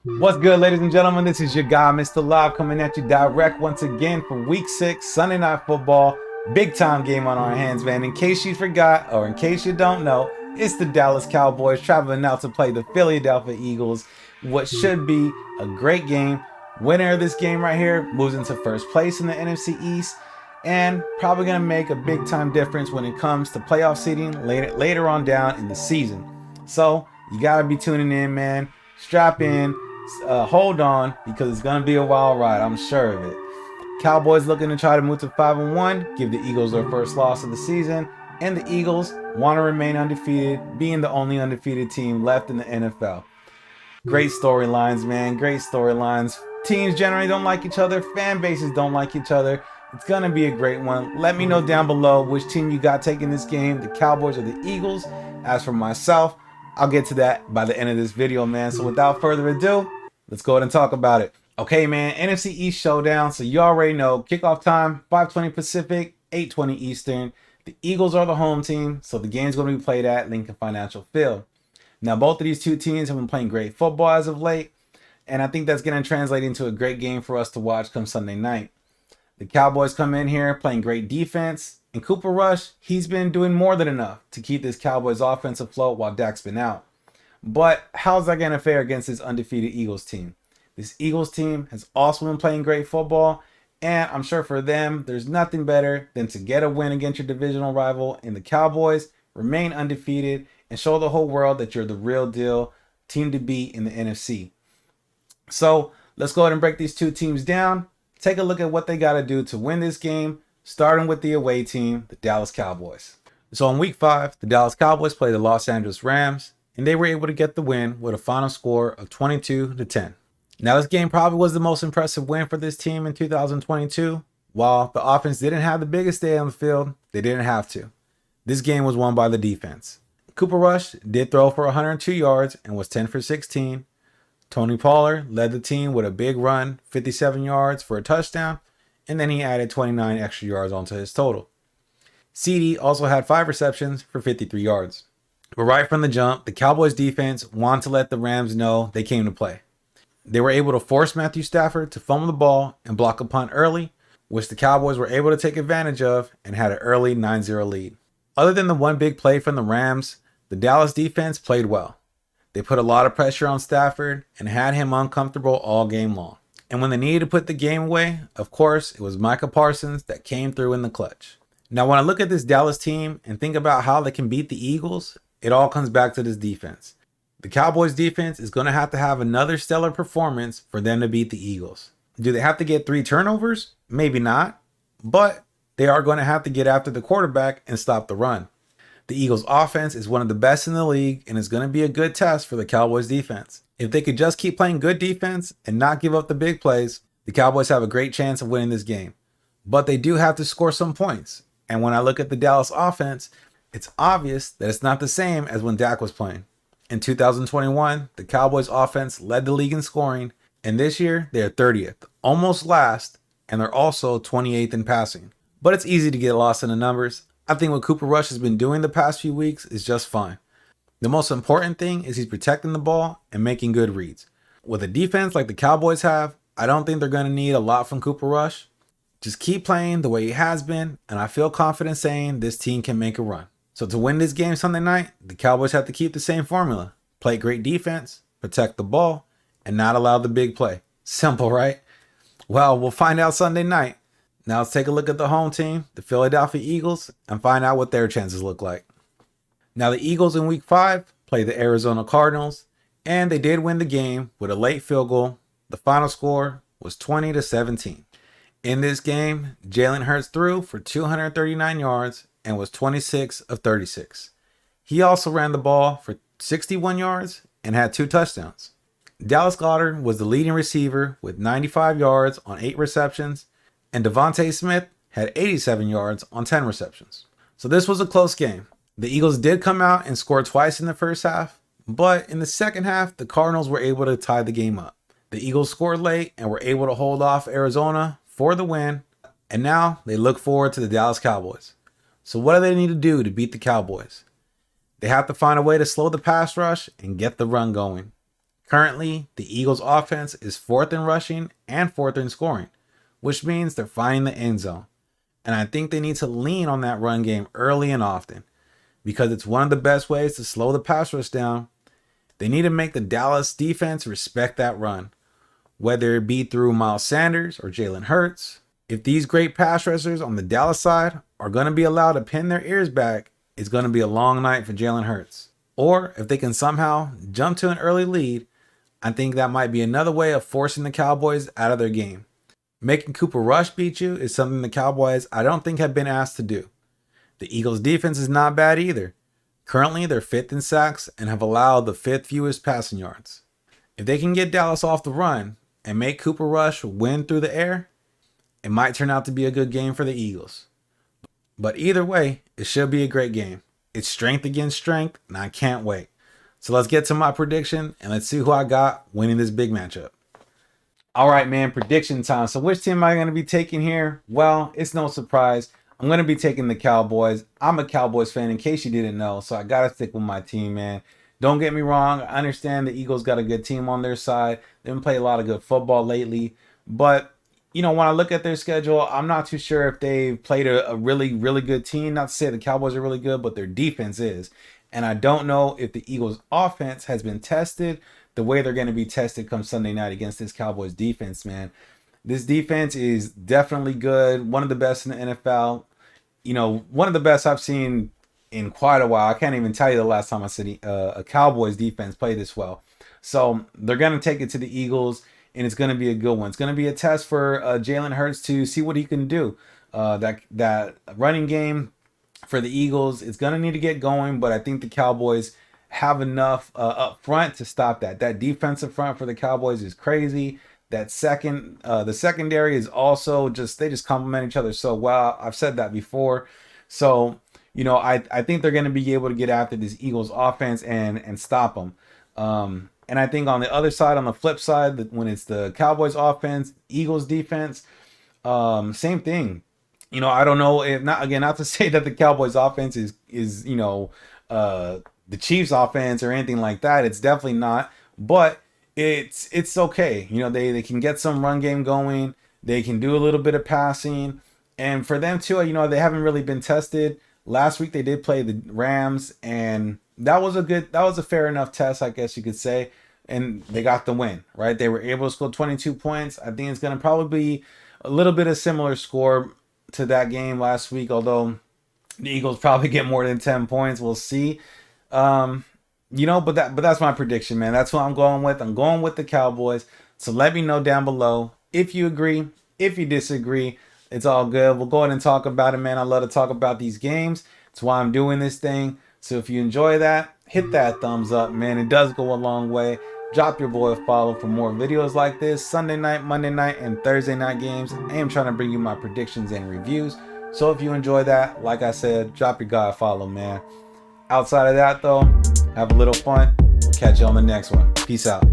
What's good, ladies and gentlemen? This is your guy, Mr. Live, coming at you direct once again for Week 6, Sunday Night Football. Big time game on our hands, man. In case you forgot, or in case you don't know, it's the Dallas Cowboys traveling out to play the Philadelphia Eagles. What should be a great game. Winner of this game right here moves into first place in the NFC East, and probably going to make a big time difference when it comes to playoff seeding later on down in the season. So you got to be tuning in, man. Strap in. Hold on, because it's gonna be a wild ride. I'm sure of it. Cowboys looking to try to move to 5-1, give the Eagles their first loss of the season, and the Eagles want to remain undefeated, being the only undefeated team left in the NFL. Great storylines, man. Great storylines. Teams generally don't like each other. Fan bases don't like each other. It's gonna be a great one. Let me know down below which team you got taking this game, the Cowboys or the Eagles. As for myself, I'll get to that by the end of this video, man. So without further ado, let's go ahead and talk about it. Okay, man, NFC East showdown. So you already know, kickoff time, 5:20 Pacific, 8:20 Eastern. The Eagles are the home team, so the game's going to be played at Lincoln Financial Field. Now, both of these two teams have been playing great football as of late, and I think that's going to translate into a great game for us to watch come Sunday night. The Cowboys come in here playing great defense, and Cooper Rush, he's been doing more than enough to keep this Cowboys offense afloat while Dak's been out. But how's that going to fare against this undefeated Eagles team? This Eagles team has also been playing great football, and I'm sure for them, there's nothing better than to get a win against your divisional rival in the Cowboys, remain undefeated, and show the whole world that you're the real deal team to beat in the NFC. So let's go ahead and break these two teams down. Take a look at what they got to do to win this game, starting with the away team, the Dallas Cowboys. So in week 5, the Dallas Cowboys play the Los Angeles Rams, and they were able to get the win with a final score of 22-10. Now, this game probably was the most impressive win for this team in 2022. While the offense didn't have the biggest day on the field, they didn't have to. This game was won by the defense. Cooper Rush did throw for 102 yards and was 10 for 16. Tony Pollard led the team with a big run, 57 yards for a touchdown, and then he added 29 extra yards onto his total. CD also had 5 receptions for 53 yards. But right from the jump, the Cowboys defense wanted to let the Rams know they came to play. They were able to force Matthew Stafford to fumble the ball and block a punt early, which the Cowboys were able to take advantage of and had an early 9-0 lead. Other than the one big play from the Rams, the Dallas defense played well. They put a lot of pressure on Stafford and had him uncomfortable all game long. And when they needed to put the game away, of course, it was Micah Parsons that came through in the clutch. Now, when I look at this Dallas team and think about how they can beat the Eagles, it all comes back to this defense. The Cowboys defense is going to have another stellar performance for them to beat the Eagles. Do they have to get 3 turnovers? Maybe not, but they are going to have to get after the quarterback and stop the run. The Eagles offense is one of the best in the league, and it's going to be a good test for the Cowboys defense. If they could just keep playing good defense and not give up the big plays, the Cowboys have a great chance of winning this game. But they do have to score some points. And when I look at the Dallas offense, it's obvious that it's not the same as when Dak was playing. In 2021, the Cowboys offense led the league in scoring, and this year they're 30th, almost last, and they're also 28th in passing. But it's easy to get lost in the numbers. I think what Cooper Rush has been doing the past few weeks is just fine. The most important thing is he's protecting the ball and making good reads. With a defense like the Cowboys have, I don't think they're going to need a lot from Cooper Rush. Just keep playing the way he has been, and I feel confident saying this team can make a run. So to win this game Sunday night, the Cowboys have to keep the same formula. Play great defense, protect the ball, and not allow the big play. Simple, right? Well, we'll find out Sunday night. Now let's take a look at the home team, the Philadelphia Eagles, and find out what their chances look like. Now the Eagles in week 5 play the Arizona Cardinals, and they did win the game with a late field goal. The final score was 20-17. In this game, Jalen Hurts threw for 239 yards and was 26 of 36. He also ran the ball for 61 yards and had 2 touchdowns. Dallas Goedert was the leading receiver with 95 yards on 8 receptions, and Devontae Smith had 87 yards on 10 receptions. So this was a close game. The Eagles did come out and score twice in the first half, but in the second half, the Cardinals were able to tie the game up. The Eagles scored late and were able to hold off Arizona for the win, and now they look forward to the Dallas Cowboys. So what do they need to do to beat the Cowboys? They have to find a way to slow the pass rush and get the run going. Currently, the Eagles offense is 4th in rushing and 4th in scoring, which means they're finding the end zone. And I think they need to lean on that run game early and often because it's one of the best ways to slow the pass rush down. They need to make the Dallas defense respect that run, whether it be through Miles Sanders or Jalen Hurts. If these great pass rushers on the Dallas side are going to be allowed to pin their ears back, it's going to be a long night for Jalen Hurts. Or if they can somehow jump to an early lead, I think that might be another way of forcing the Cowboys out of their game. Making Cooper Rush beat you is something the Cowboys I don't think have been asked to do. The Eagles defense is not bad either. Currently, they're 5th in sacks and have allowed the 5th fewest passing yards. If they can get Dallas off the run and make Cooper Rush win through the air, it might turn out to be a good game for the Eagles. But either way, it should be a great game. It's strength against strength, and I can't wait. So let's get to my prediction, and let's see who I got winning this big matchup. All right, man, prediction time. So which team am I going to be taking here? Well, it's no surprise. I'm going to be taking the Cowboys. I'm a Cowboys fan, in case you didn't know, so I got to stick with my team, man. Don't get me wrong. I understand the Eagles got a good team on their side. They've been playing a lot of good football lately. But, you know, when I look at their schedule, I'm not too sure if they've played a really, really good team. Not to say the Cowboys are really good, but their defense is. And I don't know if the Eagles' offense has been tested the way they're going to be tested come Sunday night against this Cowboys defense, man. This defense is definitely good. One of the best in the NFL. You know, one of the best I've seen in quite a while. I can't even tell you the last time I said a Cowboys defense played this well. So they're going to take it to the Eagles, and it's going to be a good one. It's going to be a test for Jalen Hurts to see what he can do. That running game for the Eagles, it's going to need to get going, but I think the Cowboys have enough up front to stop that. That defensive front for the Cowboys is crazy. That the secondary is also they just complement each other so well. I've said that before. So, you know, I think they're going to be able to get after this Eagles offense and stop them. And I think on the other side, on the flip side, when it's the Cowboys offense, Eagles defense, same thing. You know, I don't know if not to say that the Cowboys offense is you know, the Chiefs offense or anything like that. It's definitely not, but it's okay. You know, they can get some run game going. They can do a little bit of passing. And for them too, you know, they haven't really been tested. Last week they did play the Rams, and that was a fair enough test, I guess you could say. And they got the win, right? They were able to score 22 points. I think it's going to probably be a little bit of similar score to that game last week, although the Eagles probably get more than 10 points. We'll see. You know, but that's my prediction, man. That's what I'm going with. I'm going with the Cowboys. So let me know down below if you agree, if you disagree. It's all good. We'll go ahead and talk about it, man. I love to talk about these games. That's why I'm doing this thing. So if you enjoy that, hit that thumbs up, man. It does go a long way. Drop your boy a follow for more videos like this. Sunday night, Monday night, and Thursday night games. I am trying to bring you my predictions and reviews. So if you enjoy that, like I said, drop your guy a follow, man. Outside of that, though, have a little fun. We'll catch you on the next one. Peace out.